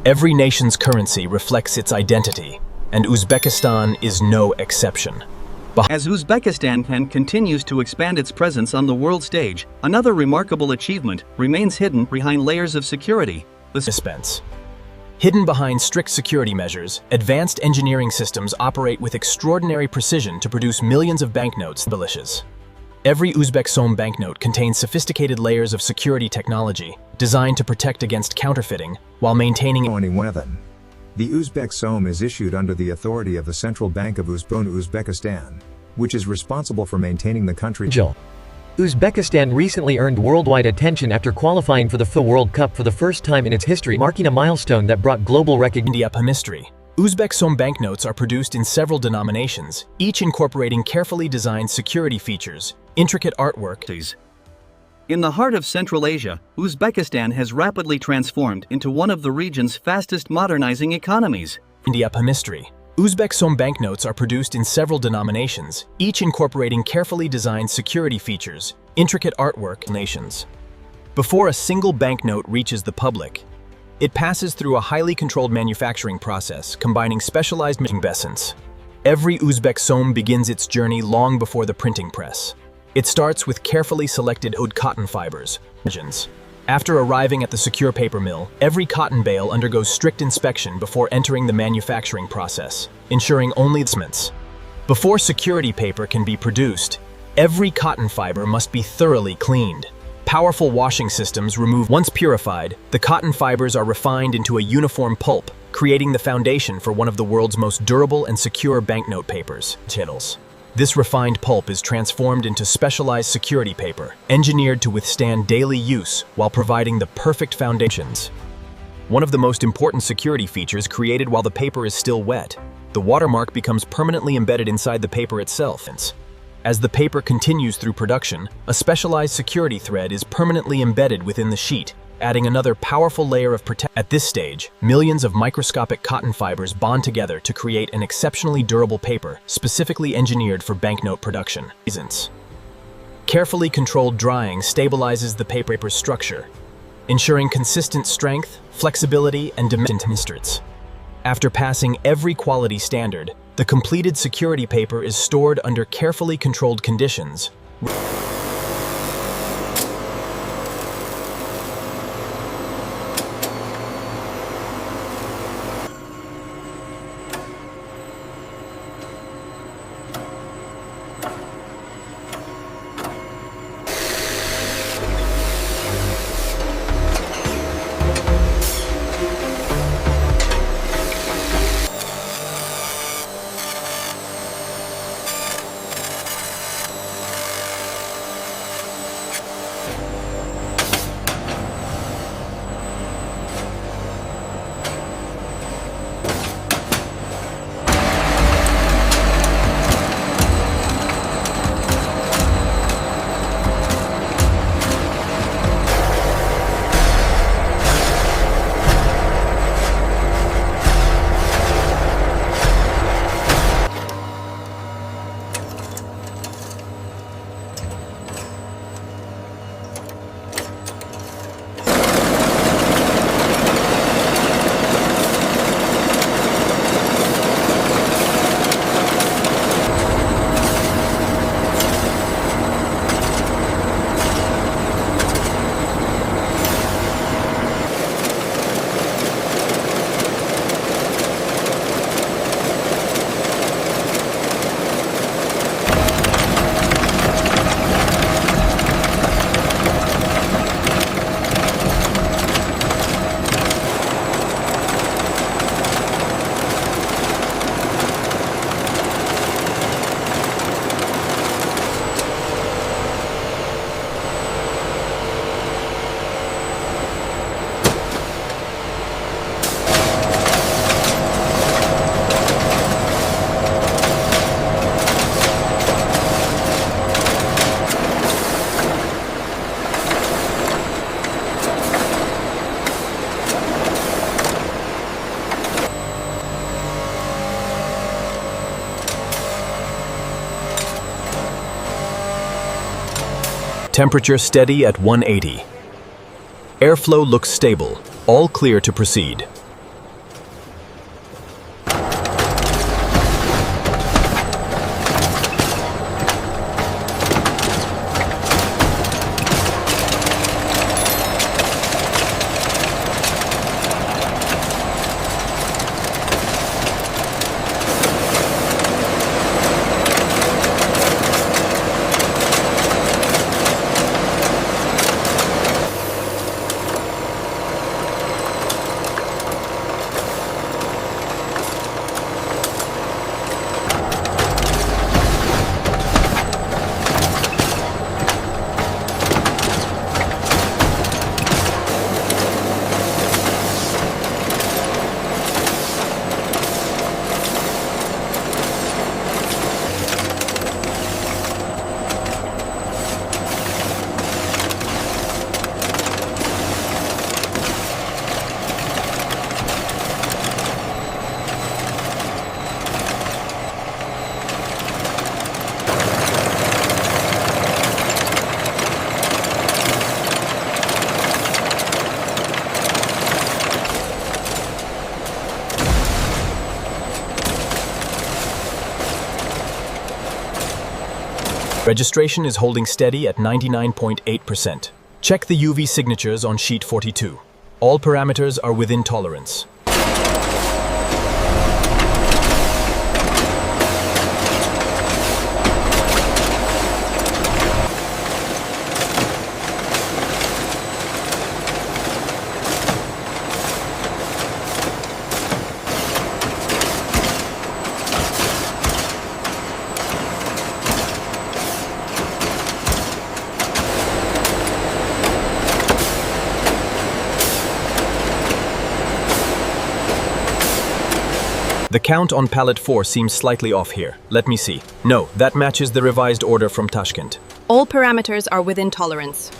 Every nation's currency reflects its identity, and Uzbekistan is no exception. As Uzbekistan continues to expand its presence on the world stage, another remarkable achievement remains hidden behind layers of security. Dispense. Hidden behind strict security measures, advanced engineering systems operate with extraordinary precision to produce millions of banknotes. Every Uzbek Soʻm banknote contains sophisticated layers of security technology designed to protect against counterfeiting while maintaining. The Uzbek Soʻm is issued under the authority of the Central Bank of Uzbekistan, which is responsible for maintaining the country. Uzbekistan recently earned worldwide attention after qualifying for the FIFA World Cup for the first time in its history, marking a milestone that brought global recognition. History. Uzbek Soʻm banknotes are produced in several denominations, each incorporating carefully designed security features, intricate artwork. In the heart of Central Asia, Uzbekistan has rapidly transformed into one of the region's fastest modernizing economies. History. Uzbek Soʻm banknotes are produced in several denominations, each incorporating carefully designed security features, intricate artwork. Before a single banknote reaches the public, it passes through a highly controlled manufacturing process combining specialized essence. Every Uzbek Soʻm begins its journey long before the printing press. It starts with carefully selected oud cotton fibers. After arriving at the secure paper mill, every cotton bale undergoes strict inspection before entering the manufacturing process, ensuring only shipments. Before security paper can be produced, every cotton fiber must be thoroughly cleaned. Powerful washing systems remove. Once purified, the cotton fibers are refined into a uniform pulp, creating the foundation for one of the world's most durable and secure banknote papers. This refined pulp is transformed into specialized security paper, engineered to withstand daily use while providing the perfect foundations. One of the most important security features created while the paper is still wet, the watermark becomes permanently embedded inside the paper itself. As the paper continues through production, a specialized security thread is permanently embedded within the sheet, adding another powerful layer of protection. At this stage, millions of microscopic cotton fibers bond together to create an exceptionally durable paper, specifically engineered for banknote production. Carefully controlled drying stabilizes the paper's structure, ensuring consistent strength, flexibility, and dimensions. After passing every quality standard, the completed security paper is stored under carefully controlled conditions. Temperature steady at 180. Airflow looks stable, all clear to proceed. Registration is holding steady at 99.8%. Check the UV signatures on sheet 42. All parameters are within tolerance. The count on pallet 4 seems slightly off here. Let me see. No, that matches the revised order from Tashkent. All parameters are within tolerance.